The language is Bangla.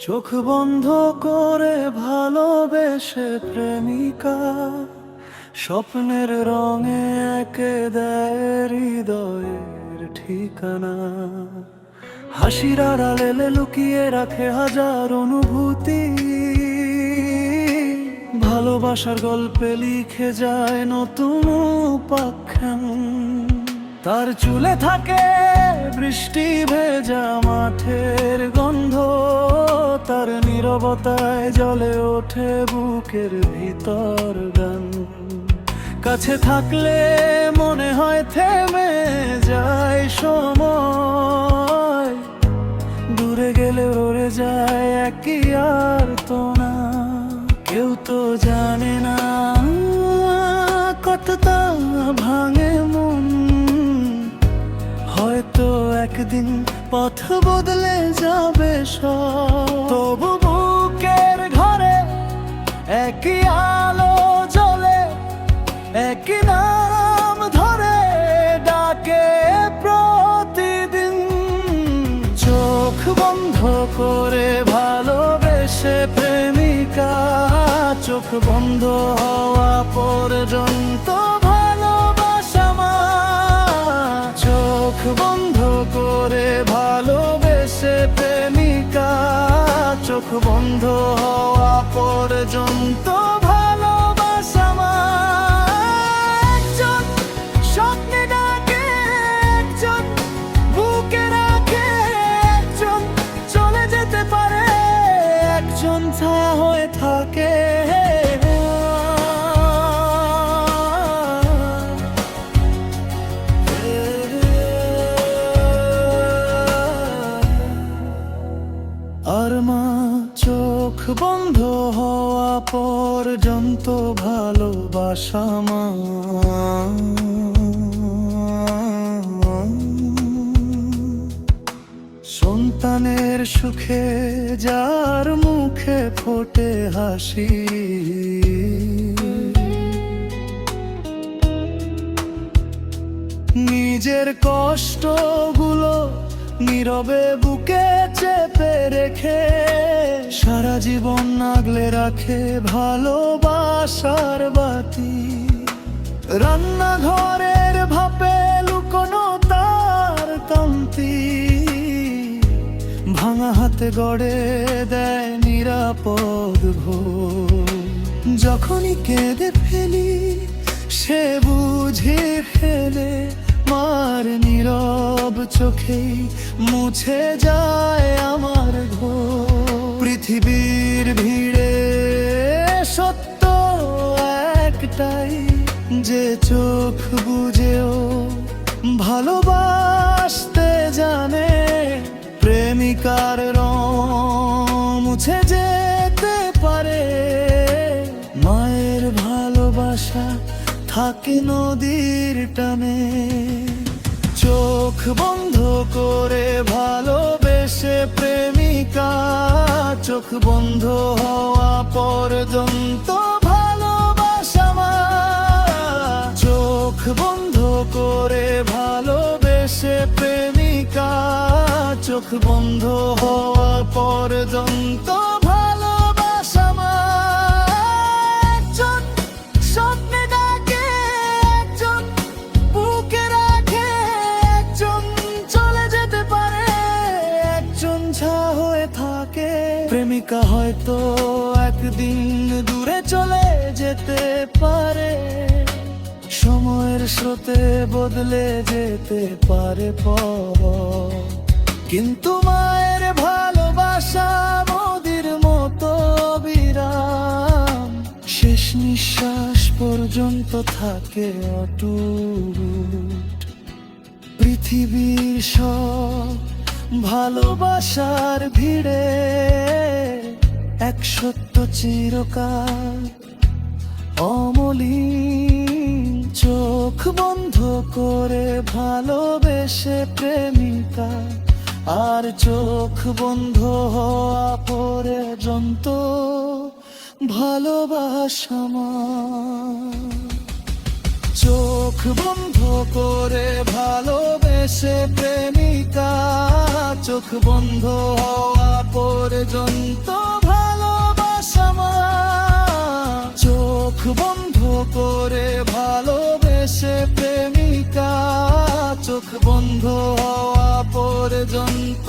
চোখ বন্ধ করে ভালোবেসে প্রেমিকা স্বপ্নের রঙে এঁকে দেয় হৃদয়ের ঠিকানা। হাসির আড়ালে লুকিয়ে রাখে হাজার অনুভূতি, ভালোবাসার গল্পে লিখে যায় নতুন উপাখ্যান। তার চুলে থাকে বৃষ্টি ভেজা মাঠের গন্ধ, তার নীরবতায় জ্বলে ওঠে বুকের ভিতর গান। কাছে থাকলে মনে হয় থেমে যায় সময়, দূরে গেলে উড়ে যায় একই আর তো না। কেউ তো জানে না কতটা ভাঙে মন, হয়তো একদিন পথ বদলে যাবে সব। তবু বুকের ঘরে একই আলো জ্বলে, একই নাম ধরে ডাকে প্রতিদিন। চোখ বন্ধ করে ভালোবেসে প্রেমিকা, চোখ বন্ধ হওয়া পর্যন্ত ভালোবাসা মা। চোখ বন্ধ করে ভালোবেসে প্রেমিকা, চোখ বন্ধ হওয়া পর্যন্ত ভালোবাসা মা। একজন স্বপ্নে ডাকে, একজন বুকে রাখে, একজন চলে যেতে পারে, একজন ছায়া হয়ে থাকে। আর মা চোখ বন্ধ হওয়া পর্যন্ত ভালোবাসা মা। সন্তানের সুখে যার মুখে ফোটে হাসি, নিজের কষ্টগুলো নীরবে বুকে চেপে রেখে সারা জীবন আগলে রাখে ভালোবাসার বাতি। রান্নাঘরের ভাপে লুকোনো তার কান্তি, ভাঙা হাতে গড়ে দেয় নিরাপদ ঘর। যখনই কেঁদে ফেলি সে বুঝে ফেলে, মার নীরব চোখেই মুছে যায় আমার ঘোর। পৃথিবীর ভিড়ে সত্য একটাই, যে চোখ বুঝেও ভালোবাসতে জানে। প্রেমিকার রং মুছে যেতে পারে, মায়ের ভালোবাসা থাকে নদীর টানে। চোখ বন্ধ করে ভালোবেসে প্রেমিকা, চোখ বন্ধ হওয়া পর্যন্ত ভালোবাসা মা। চোখ বন্ধ করে ভালোবেসে প্রেমিকা, চোখ বন্ধ হওয়া পর্যন্ত ভালোবাসা মা। একজন স্বপ্নে ডাকে, একজন বুকে রাখে, একজন চলে যেতে পারে, একজন ছায়া হয়ে থাকে। প্রেমিকা হয়তো একদিন দূরে চলে যেতে পারে, সময়ের স্রোতে বদলে যেতে পারে পথ, কিন্তু মায়ের ভালোবাসা নদীর মতো বিরাম, শেষ নিঃশ্বাস পর্যন্ত থাকে অটুট। পৃথিবীর সব ভালোবাসার ভিড়ে এক সত্য চিরকাল অমলিন। চোখ বন্ধ করে ভালোবেসে প্রেমিকা, আর চোখ বন্ধ হওয়া পর্যন্ত ভালোবাসা মা। চোখ বন্ধ করে ভালোবেসে প্রেমিকা, চোখ বন্ধ হওয়া পর্যন্ত ভালোবাসা মা। চোখ বন্ধ করে ভালোবেসে প্রেমিকা, চোখ বন্ধ হওয়া পর্যন্ত